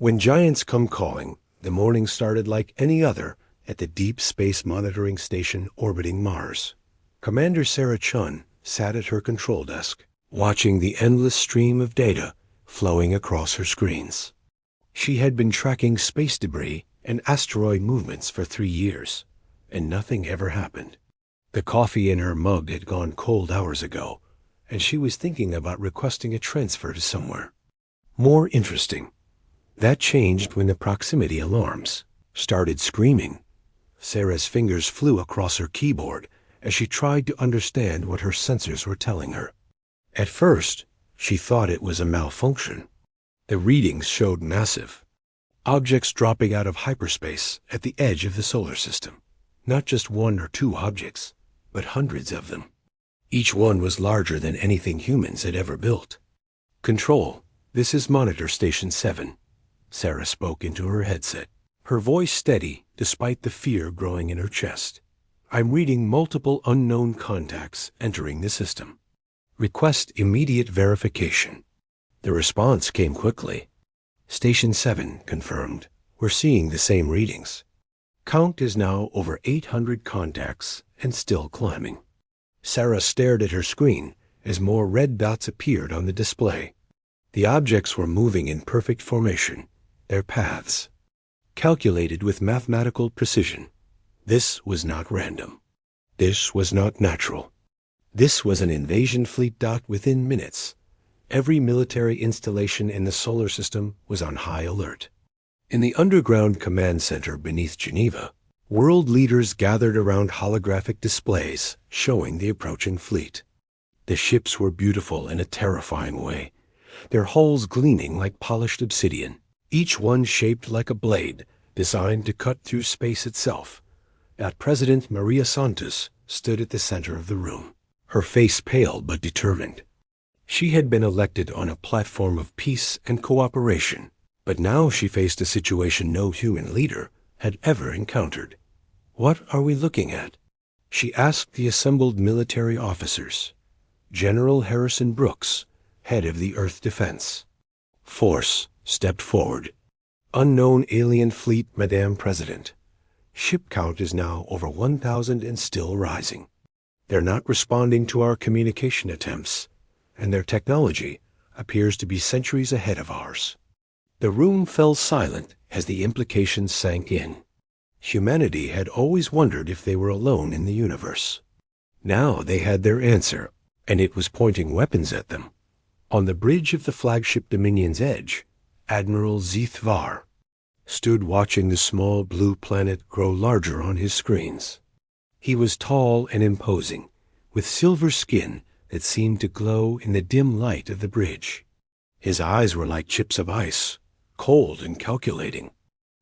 When giants come calling, the morning started like any other at the Deep Space Monitoring Station orbiting Mars. Commander Sarah Chun sat at her control desk, watching the endless stream of data flowing across her screens. She had been tracking space debris and asteroid movements for 3 years, and nothing ever happened. The coffee in her mug had gone cold hours ago, and she was thinking about requesting a transfer to somewhere more interesting. That changed when the proximity alarms started screaming. Sarah's fingers flew across her keyboard as she tried to understand what her sensors were telling her. At first, she thought it was a malfunction. The readings showed massive objects dropping out of hyperspace at the edge of the solar system. Not just 1 or 2 objects, but hundreds of them. Each one was larger than anything humans had ever built. "Control, this is Monitor Station 7. Sarah spoke into her headset, her voice steady despite the fear growing in her chest. "I'm reading multiple unknown contacts entering the system. Request immediate verification." The response came quickly. "Station 7 confirmed. We're seeing the same readings. Count is now over 800 contacts and still climbing." Sarah stared at her screen as more red dots appeared on the display. The objects were moving in perfect formation, their paths calculated with mathematical precision. This was not random. This was not natural. This was an invasion fleet docked within minutes. Every military installation in the solar system was on high alert. In the underground command center beneath Geneva, world leaders gathered around holographic displays showing the approaching fleet. The ships were beautiful in a terrifying way, their hulls gleaming like polished obsidian, each one shaped like a blade designed to cut through space itself. President Maria Santos stood at the center of the room, her face pale but determined. She had been elected on a platform of peace and cooperation, but now she faced a situation no human leader had ever encountered. "What are we looking at?" she asked the assembled military officers. General Harrison Brooks, head of the Earth Defense Force, stepped forward. "Unknown alien fleet, Madame President. Ship count is now over 1,000 and still rising. They're not responding to our communication attempts, and their technology appears to be centuries ahead of ours." The room fell silent as the implications sank in. Humanity had always wondered if they were alone in the universe. Now they had their answer, and it was pointing weapons at them. On the bridge of the flagship Dominion's edge, Admiral Zthor stood watching the small blue planet grow larger on his screens. He was tall and imposing, with silver skin that seemed to glow in the dim light of the bridge. His eyes were like chips of ice, cold and calculating.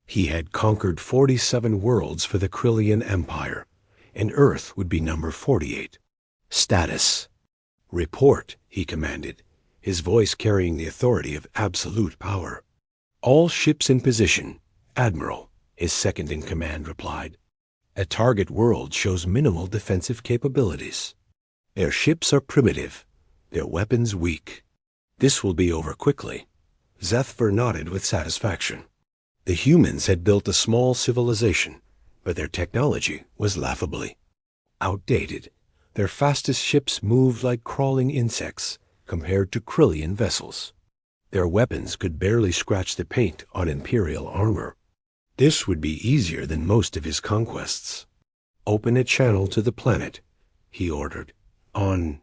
He had conquered 47 worlds for the Krillian Empire, and Earth would be number 48. "Status." "Report," he commanded, his voice carrying the authority of absolute power. "All ships in position, Admiral," his second-in-command replied. "A target world shows minimal defensive capabilities. Their ships are primitive, their weapons weak. This will be over quickly." Zthor nodded with satisfaction. The humans had built a small civilization, but their technology was laughably outdated. Their fastest ships moved like crawling insects compared to Krillian vessels. Their weapons could barely scratch the paint on Imperial armor. This would be easier than most of his conquests. "Open a channel to the planet," he ordered. On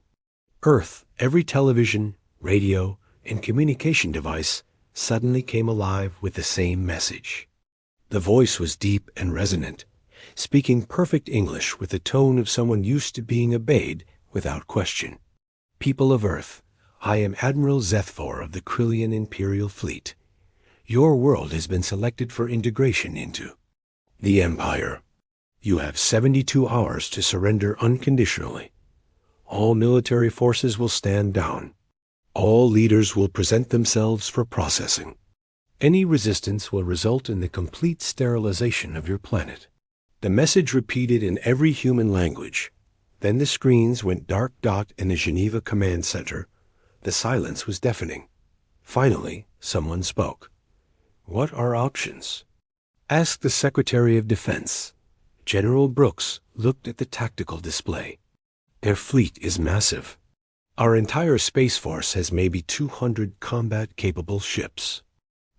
Earth, every television, radio, and communication device suddenly came alive with the same message. The voice was deep and resonant, speaking perfect English with the tone of someone used to being obeyed without question. "People of Earth, I am Admiral Zthor of the Krillian Imperial Fleet. Your world has been selected for integration into the Empire. You have 72 hours to surrender unconditionally. All military forces will stand down. All leaders will present themselves for processing. Any resistance will result in the complete sterilization of your planet." The message repeated in every human language. Then the screens went dark dot in the Geneva Command Center. The silence was deafening. Finally, someone spoke. What are options? Ask the Secretary of Defense. General Brooks looked at the tactical display. Their fleet is massive. Our entire Space Force has maybe 200 combat-capable ships.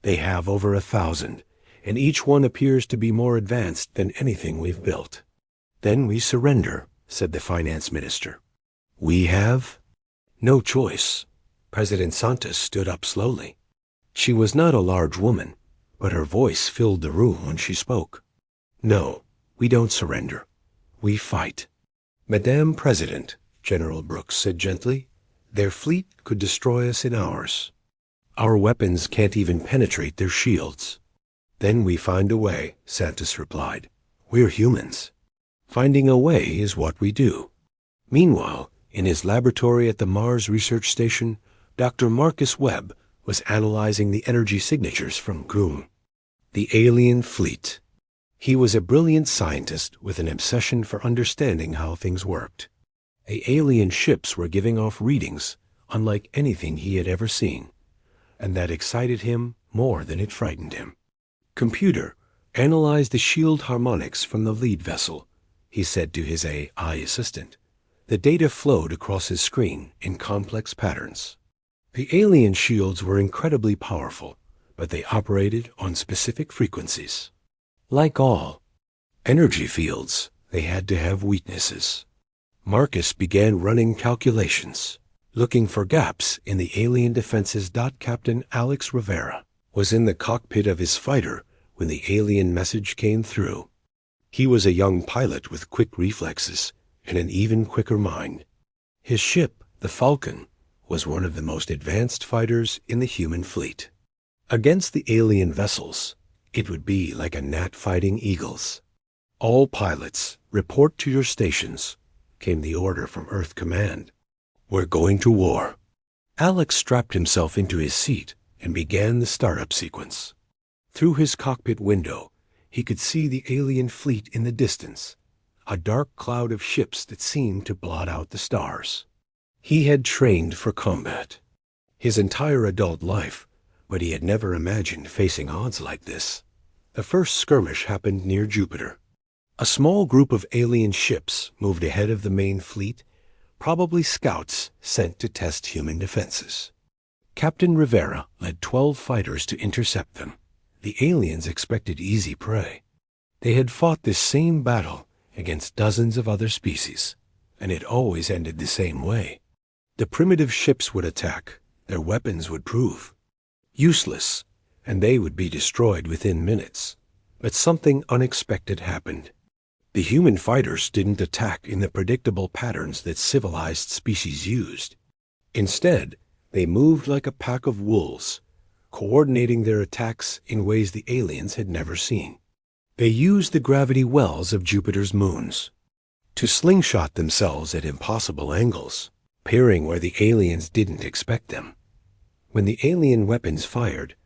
They have over 1,000, and each one appears to be more advanced than anything we've built. Then we surrender, said the finance minister. We have no choice. President Santos stood up slowly. She was not a large woman, but her voice filled the room when she spoke. No, we don't surrender. We fight. Madame President, General Brooks said gently, their fleet could destroy us in hours. Our weapons can't even penetrate their shields. Then we find a way, Santos replied. We're humans. Finding a way is what we do. Meanwhile, in his laboratory at the Mars Research Station, Dr. Marcus Webb was analyzing the energy signatures from Groom, the alien fleet. He was a brilliant scientist with an obsession for understanding how things worked. The alien ships were giving off readings unlike anything he had ever seen, and that excited him more than it frightened him. Computer, analyze the shield harmonics from the lead vessel, he said to his AI assistant. The data flowed across his screen in complex patterns. The alien shields were incredibly powerful, but they operated on specific frequencies. Like all energy fields, they had to have weaknesses. Marcus began running calculations, looking for gaps in the alien defenses. Captain Alex Rivera was in the cockpit of his fighter when the alien message came through. He was a young pilot with quick reflexes and an even quicker mind. His ship, the Falcon, was one of the most advanced fighters in the human fleet. Against the alien vessels, it would be like a gnat fighting eagles. All pilots, report to your stations, came the order from Earth Command. We're going to war. Alex strapped himself into his seat and began the startup sequence. Through his cockpit window, he could see the alien fleet in the distance, a dark cloud of ships that seemed to blot out the stars. He had trained for combat his entire adult life, but he had never imagined facing odds like this. The first skirmish happened near Jupiter. A small group of alien ships moved ahead of the main fleet, probably scouts sent to test human defenses. Captain Rivera led 12 fighters to intercept them. The aliens expected easy prey. They had fought this same battle against dozens of other species, and it always ended the same way. The primitive ships would attack, their weapons would prove useless, and they would be destroyed within minutes. But something unexpected happened. The human fighters didn't attack in the predictable patterns that civilized species used. Instead, they moved like a pack of wolves, coordinating their attacks in ways the aliens had never seen. They used the gravity wells of Jupiter's moons to slingshot themselves at impossible angles, appearing where the aliens didn't expect them. When the alien weapons fired,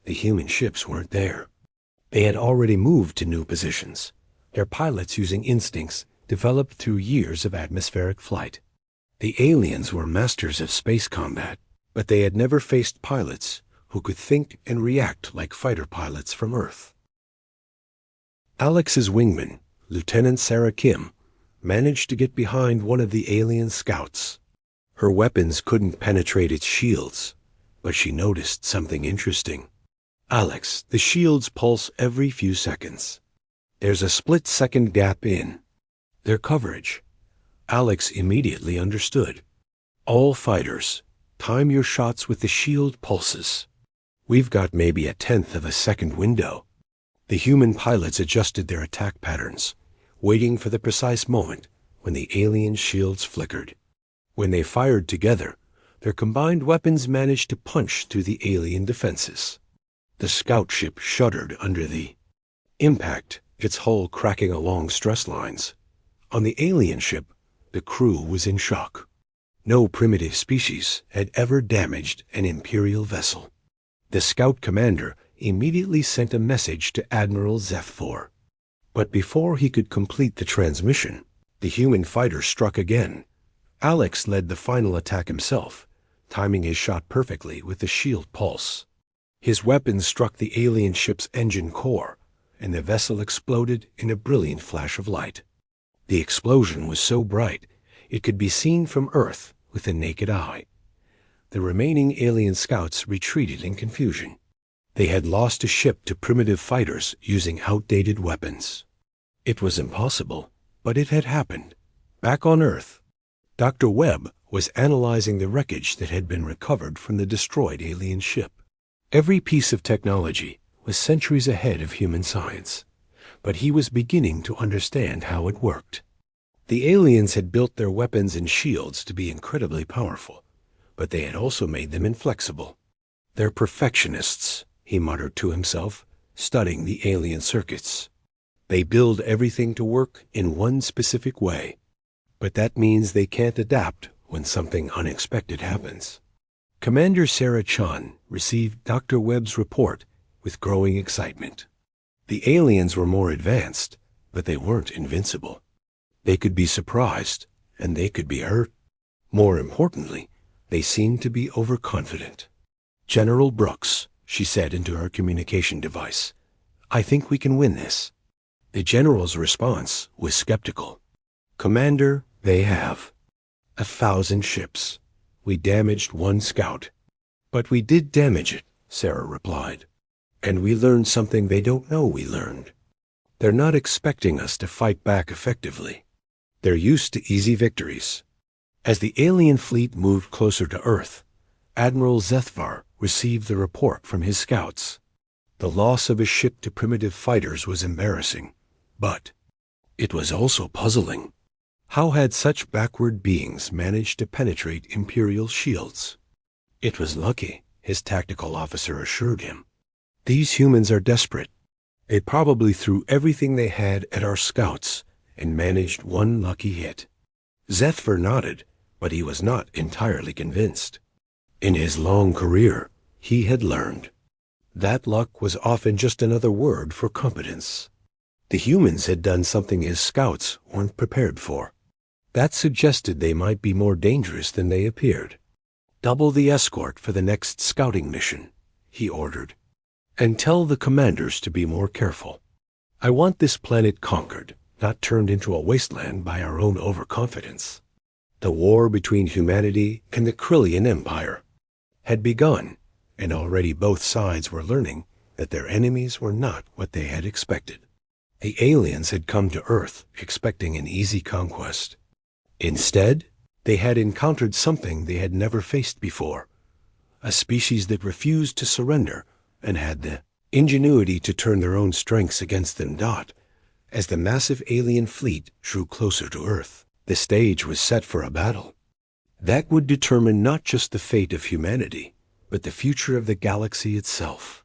the human ships weren't there. They had already moved to new positions, their pilots using instincts developed through years of atmospheric flight. The aliens were masters of space combat, but they had never faced pilots who could think and react like fighter pilots from Earth. Alex's wingman, Lieutenant Sarah Kim, managed to get behind one of the alien scouts. Her weapons couldn't penetrate its shields, but she noticed something interesting. Alex, the shields pulse every few seconds. There's a split-second gap in their coverage. Alex immediately understood. All fighters, time your shots with the shield pulses. We've got maybe a tenth of a second window. The human pilots adjusted their attack patterns, waiting for the precise moment when the alien shields flickered. When they fired together, their combined weapons managed to punch through the alien defenses. The scout ship shuddered under the impact, its hull cracking along stress lines. On the alien ship, the crew was in shock. No primitive species had ever damaged an Imperial vessel. The scout commander immediately sent a message to Admiral Zthor. But before he could complete the transmission, the human fighter struck again. Alex led the final attack himself, timing his shot perfectly with the shield pulse. His weapons struck the alien ship's engine core, and the vessel exploded in a brilliant flash of light. The explosion was so bright it could be seen from Earth with the naked eye. The remaining alien scouts retreated in confusion. They had lost a ship to primitive fighters using outdated weapons. It was impossible, but it had happened. Back on Earth, Dr. Webb was analyzing the wreckage that had been recovered from the destroyed alien ship. Every piece of technology was centuries ahead of human science, but he was beginning to understand how it worked. The aliens had built their weapons and shields to be incredibly powerful, but they had also made them inflexible. "They're perfectionists," he muttered to himself, studying the alien circuits. "They build everything to work in one specific way, but that means they can't adapt when something unexpected happens." Commander Sarah Chun received Dr. Webb's report with growing excitement. The aliens were more advanced, but they weren't invincible. They could be surprised, and they could be hurt. More importantly, they seemed to be overconfident. "General Brooks," she said into her communication device, "I think we can win this." The general's response was skeptical. "Commander, they have 1,000 ships. We damaged 1 scout." "But we did damage it," Sarah replied. "And we learned something they don't know we learned. They're not expecting us to fight back effectively. They're used to easy victories." As the alien fleet moved closer to Earth, Admiral Zthor received the report from his scouts. The loss of a ship to primitive fighters was embarrassing, but it was also puzzling. How had such backward beings managed to penetrate Imperial shields? "It was lucky," his tactical officer assured him. "These humans are desperate. They probably threw everything they had at our scouts and managed one lucky hit." Zthor nodded, but he was not entirely convinced. In his long career, he had learned that luck was often just another word for competence. The humans had done something his scouts weren't prepared for. That suggested they might be more dangerous than they appeared. "Double the escort for the next scouting mission," he ordered, "and tell the commanders to be more careful. I want this planet conquered, not turned into a wasteland by our own overconfidence." The war between humanity and the Krillian Empire had begun, and already both sides were learning that their enemies were not what they had expected. The aliens had come to Earth expecting an easy conquest. Instead, they had encountered something they had never faced before, a species that refused to surrender and had the ingenuity to turn their own strengths against them. As the massive alien fleet drew closer to Earth, the stage was set for a battle that would determine not just the fate of humanity, but the future of the galaxy itself.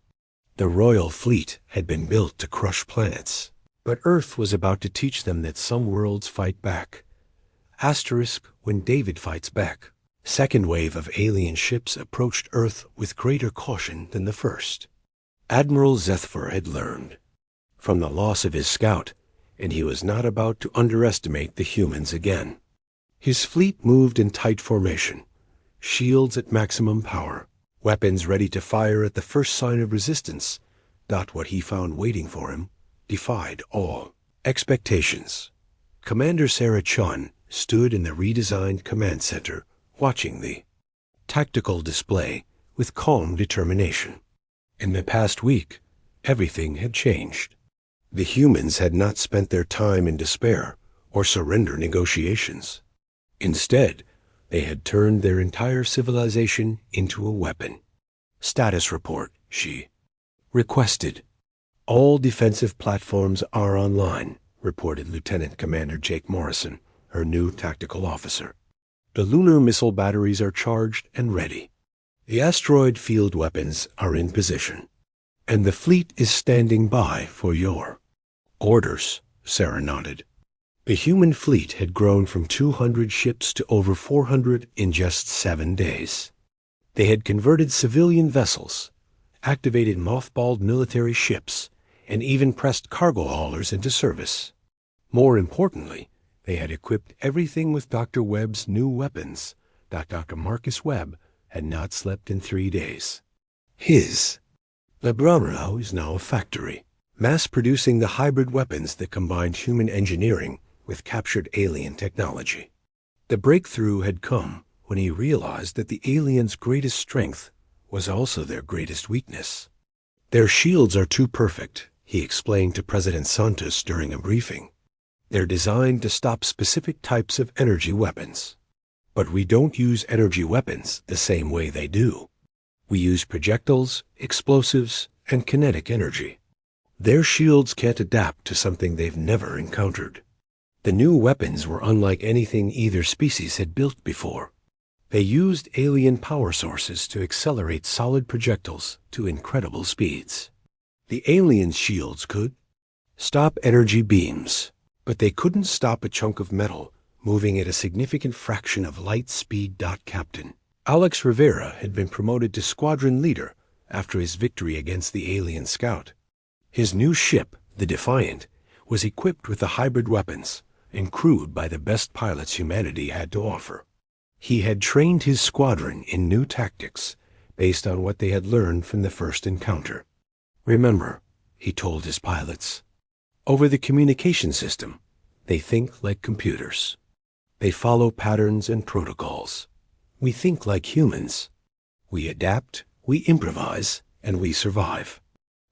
The royal fleet had been built to crush planets, but Earth was about to teach them that some worlds fight back. Asterisk when David fights back. Second wave of alien ships approached Earth with greater caution than the first. Admiral Zthor had learned from the loss of his scout, and he was not about to underestimate the humans again. His fleet moved in tight formation, shields at maximum power, weapons ready to fire at the first sign of resistance. What he found waiting for him defied all expectations. Commander Sarah Chun stood in the redesigned command center, watching the tactical display with calm determination. In the past week, everything had changed. The humans had not spent their time in despair or surrender negotiations. Instead, they had turned their entire civilization into a weapon. "Status report," she requested. "All defensive platforms are online," reported Lieutenant Commander Jake Morrison, her new tactical officer. "The lunar missile batteries are charged and ready. The asteroid field weapons are in position, and the fleet is standing by for your orders." Sarah nodded. The human fleet had grown from 200 ships to over 400 in just 7 days. They had converted civilian vessels, activated mothballed military ships, and even pressed cargo haulers into service. More importantly, they had equipped everything with Dr. Webb's new weapons. Dr. Marcus Webb had not slept in 3 days. His Labrano is now a factory, mass-producing the hybrid weapons that combined human engineering with captured alien technology. The breakthrough had come when he realized that the aliens' greatest strength was also their greatest weakness. Their shields are too perfect, he explained to President Santos during a briefing. They're designed to stop specific types of energy weapons. But we don't use energy weapons the same way they do. We use projectiles, explosives, and kinetic energy. Their shields can't adapt to something they've never encountered. The new weapons were unlike anything either species had built before. They used alien power sources to accelerate solid projectiles to incredible speeds. The alien shields could stop energy beams, but they couldn't stop a chunk of metal moving at a significant fraction of light speed. Captain Alex Rivera had been promoted to squadron leader after his victory against the alien scout. His new ship, the Defiant, was equipped with the hybrid weapons and crewed by the best pilots humanity had to offer. He had trained his squadron in new tactics based on what they had learned from the first encounter. Remember, he told his pilots, over the communication system, they think like computers. They follow patterns and protocols. We think like humans. We adapt, we improvise, and we survive.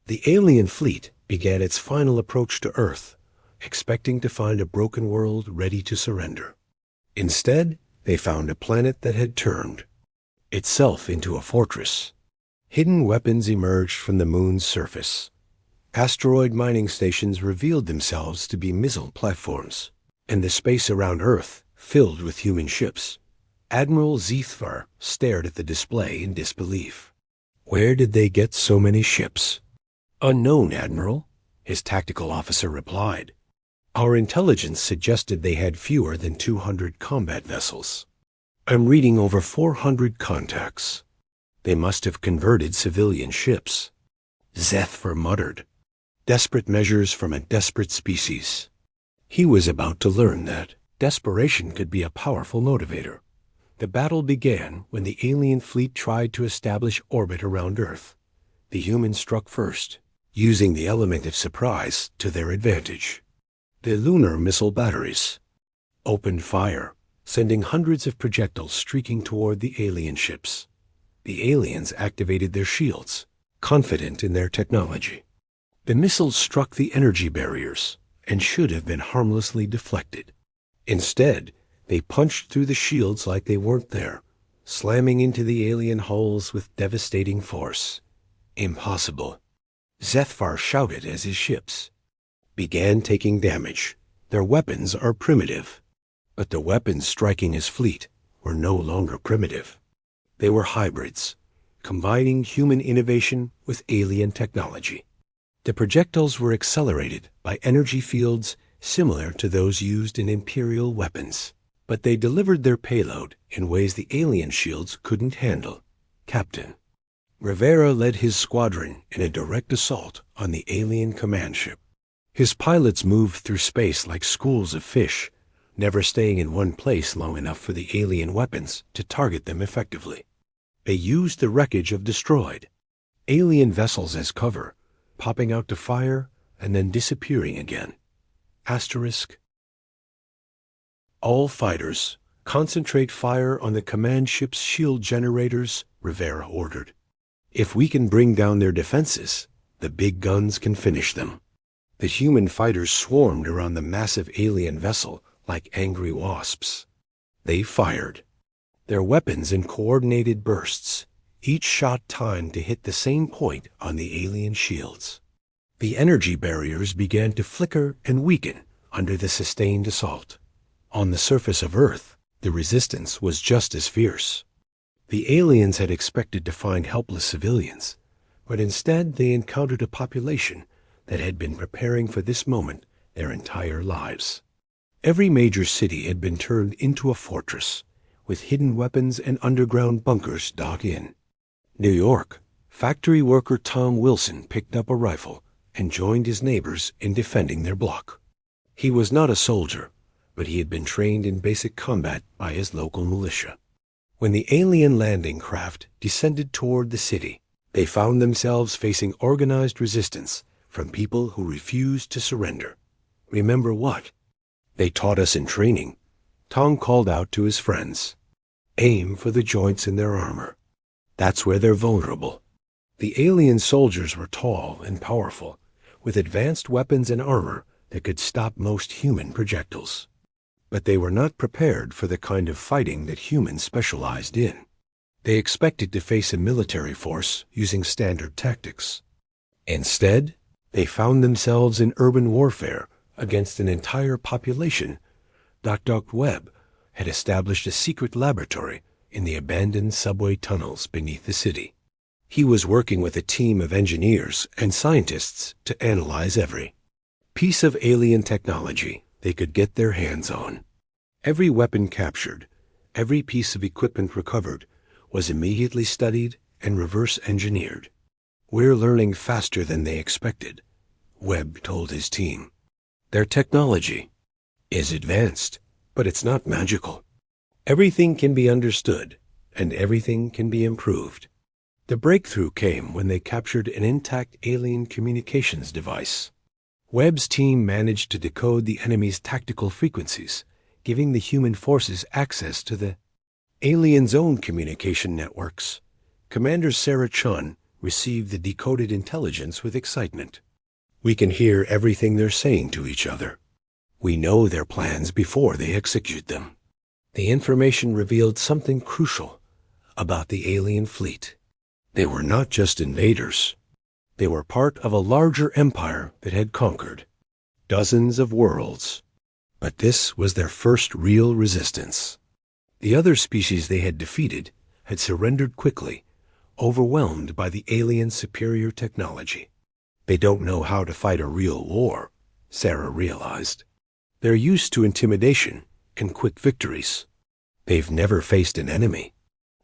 The alien fleet began its final approach to Earth, expecting to find a broken world ready to surrender. Instead, they found a planet that had turned itself into a fortress. Hidden weapons emerged from the moon's surface. Asteroid mining stations revealed themselves to be missile platforms, and the space around Earth filled with human ships. Admiral Zthor stared at the display in disbelief. Where did they get so many ships? Unknown, Admiral, his tactical officer replied. Our intelligence suggested they had fewer than 200 combat vessels. I'm reading over 400 contacts. They must have converted civilian ships. Zthor muttered. Desperate measures from a desperate species. He was about to learn that desperation could be a powerful motivator. The battle began when the alien fleet tried to establish orbit around Earth. The humans struck first, using the element of surprise to their advantage. The lunar missile batteries opened fire, sending hundreds of projectiles streaking toward the alien ships. The aliens activated their shields, confident in their technology. The missiles struck the energy barriers and should have been harmlessly deflected. Instead, they punched through the shields like they weren't there, slamming into the alien hulls with devastating force. Impossible. Zthor shouted as his ships began taking damage. Their weapons are primitive. But the weapons striking his fleet were no longer primitive. They were hybrids, combining human innovation with alien technology. The projectiles were accelerated by energy fields similar to those used in Imperial weapons, but they delivered their payload in ways the alien shields couldn't handle. Captain Rivera led his squadron in a direct assault on the alien command ship. His pilots moved through space like schools of fish, never staying in one place long enough for the alien weapons to target them effectively. They used the wreckage of destroyed alien vessels as cover, popping out to fire and then disappearing again. Asterisk. All fighters, concentrate fire on the command ship's shield generators, Rivera ordered. If we can bring down their defenses, the big guns can finish them. The human fighters swarmed around the massive alien vessel like angry wasps. They fired, their weapons in coordinated bursts, each shot timed to hit the same point on the alien shields. The energy barriers began to flicker and weaken under the sustained assault. On the surface of Earth, the resistance was just as fierce. The aliens had expected to find helpless civilians, but instead they encountered a population that had been preparing for this moment their entire lives. Every major city had been turned into a fortress, with hidden weapons and underground bunkers dug in. New York, factory worker Tom Wilson picked up a rifle and joined his neighbors in defending their block. He was not a soldier, but he had been trained in basic combat by his local militia. When the alien landing craft descended toward the city, They found themselves facing organized resistance from people who refused to surrender. Remember what? They taught us in training. Tong called out to his friends. Aim for the joints in their armor. That's where they're vulnerable. The alien soldiers were tall and powerful, with advanced weapons and armor that could stop most human projectiles. But they were not prepared for the kind of fighting that humans specialized in. They expected to face a military force using standard tactics. Instead, they found themselves in urban warfare against an entire population. Dr. Webb had established a secret laboratory in the abandoned subway tunnels beneath the city. He was working with a team of engineers and scientists to analyze every piece of alien technology they could get their hands on. Every weapon captured, every piece of equipment recovered, was immediately studied and reverse engineered. We're learning faster than they expected, Webb told his team. Their technology is advanced, but it's not magical. Everything can be understood, and everything can be improved. The breakthrough came when they captured an intact alien communications device. Webb's team managed to decode the enemy's tactical frequencies, giving the human forces access to the aliens' own communication networks. Commander Sarah Chun received the decoded intelligence with excitement. We can hear everything they're saying to each other. We know their plans before they execute them. The information revealed something crucial about the alien fleet. They were not just invaders. They were part of a larger empire that had conquered dozens of worlds. But this was their first real resistance. The other species they had defeated had surrendered quickly, overwhelmed by the aliens' superior technology. They don't know how to fight a real war, Sarah realized. They're used to intimidation and quick victories. They've never faced an enemy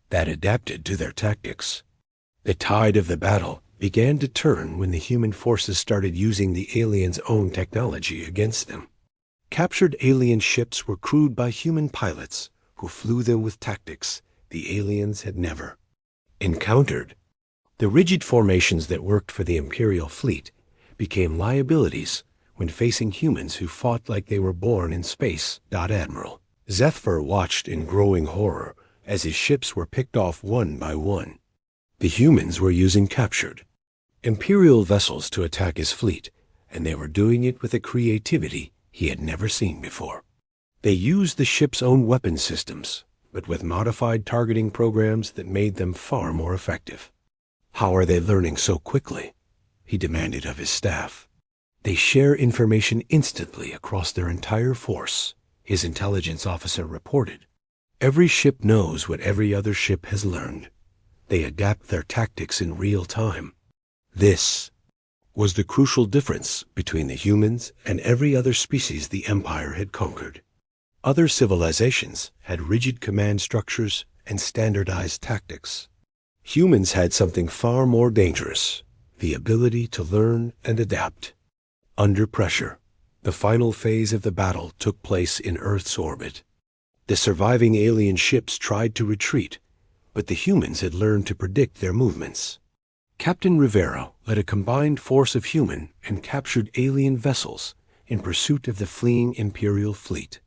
that adapted to their tactics. The tide of the battle began to turn when the human forces started using the aliens' own technology against them. Captured alien ships were crewed by human pilots who flew them with tactics the aliens had never encountered. The rigid formations that worked for the Imperial fleet became liabilities when facing humans who fought like they were born in space. Admiral Zthor watched in growing horror as his ships were picked off one by one. The humans were using captured Imperial vessels to attack his fleet, and they were doing it with a creativity he had never seen before. They used the ship's own weapon systems, but with modified targeting programs that made them far more effective. How are they learning so quickly? He demanded of his staff. They share information instantly across their entire force, his intelligence officer reported. Every ship knows what every other ship has learned. They adapt their tactics in real time. This was the crucial difference between the humans and every other species the Empire had conquered. Other civilizations had rigid command structures and standardized tactics. Humans had something far more dangerous, the ability to learn and adapt. Under pressure, the final phase of the battle took place in Earth's orbit. The surviving alien ships tried to retreat, but the humans had learned to predict their movements. Captain Rivera led a combined force of human and captured alien vessels in pursuit of the fleeing Imperial fleet.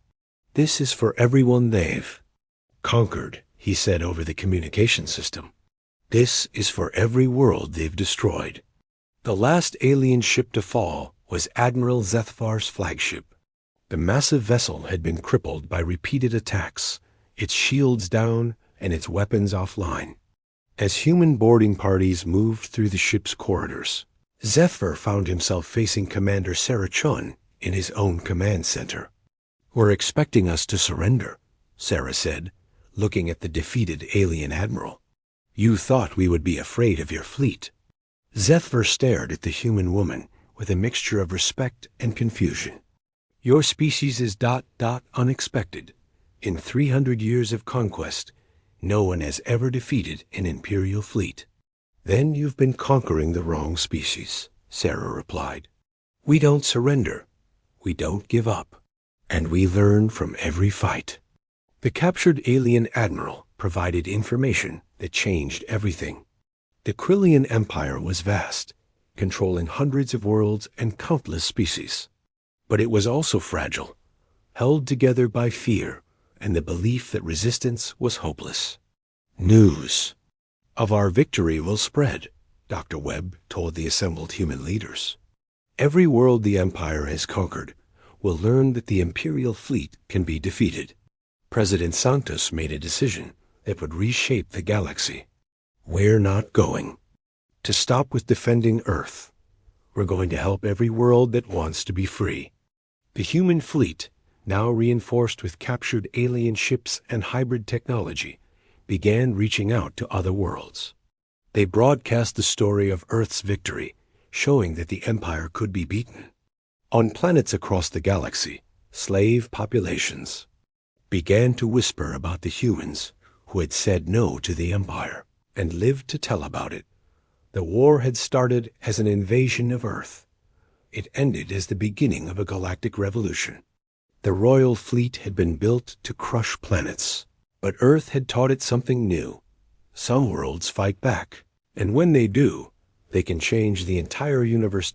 This is for everyone they've conquered, he said over the communication system. This is for every world they've destroyed. The last alien ship to fall was Admiral Zthor's flagship. The massive vessel had been crippled by repeated attacks, its shields down and its weapons offline. As human boarding parties moved through the ship's corridors, Zthor found himself facing Commander Sarah Chun in his own command center. We're expecting us to surrender, Sarah said, looking at the defeated alien admiral. You thought we would be afraid of your fleet. Zthor stared at the human woman with a mixture of respect and confusion. Your species is unexpected. In 300 years of conquest, no one has ever defeated an Imperial fleet. Then you've been conquering the wrong species, Sarah replied. We don't surrender. We don't give up. And we learn from every fight. The captured alien admiral provided information that changed everything. The Krillian Empire was vast, controlling hundreds of worlds and countless species. But it was also fragile, held together by fear and the belief that resistance was hopeless. News of our victory will spread, Dr. Webb told the assembled human leaders. Every world the Empire has conquered will learn that the Imperial fleet can be defeated. President Santos made a decision that would reshape the galaxy. We're not going to stop with defending Earth. We're going to help every world that wants to be free. The human fleet, now reinforced with captured alien ships and hybrid technology, began reaching out to other worlds. They broadcast the story of Earth's victory, showing that the Empire could be beaten. On planets across the galaxy, slave populations began to whisper about the humans who had said no to the Empire and lived to tell about it. The war had started as an invasion of Earth. It ended as the beginning of a galactic revolution. The royal fleet had been built to crush planets, but Earth had taught it something new. Some worlds fight back, and when they do, they can change the entire universe.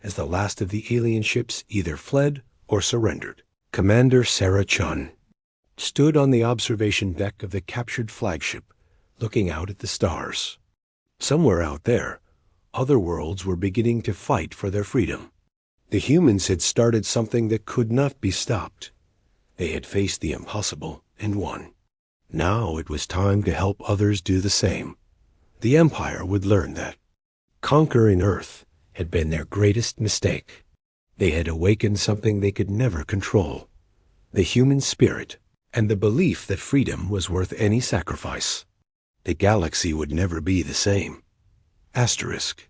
As the last of the alien ships either fled or surrendered, Commander Sarah Chun stood on the observation deck of the captured flagship, looking out at the stars. Somewhere out there, other worlds were beginning to fight for their freedom. The humans had started something that could not be stopped. They had faced the impossible and won. Now it was time to help others do the same. The Empire would learn that conquering Earth had been their greatest mistake. They had awakened something they could never control: the human spirit and the belief that freedom was worth any sacrifice. The galaxy would never be the same. Asterisk.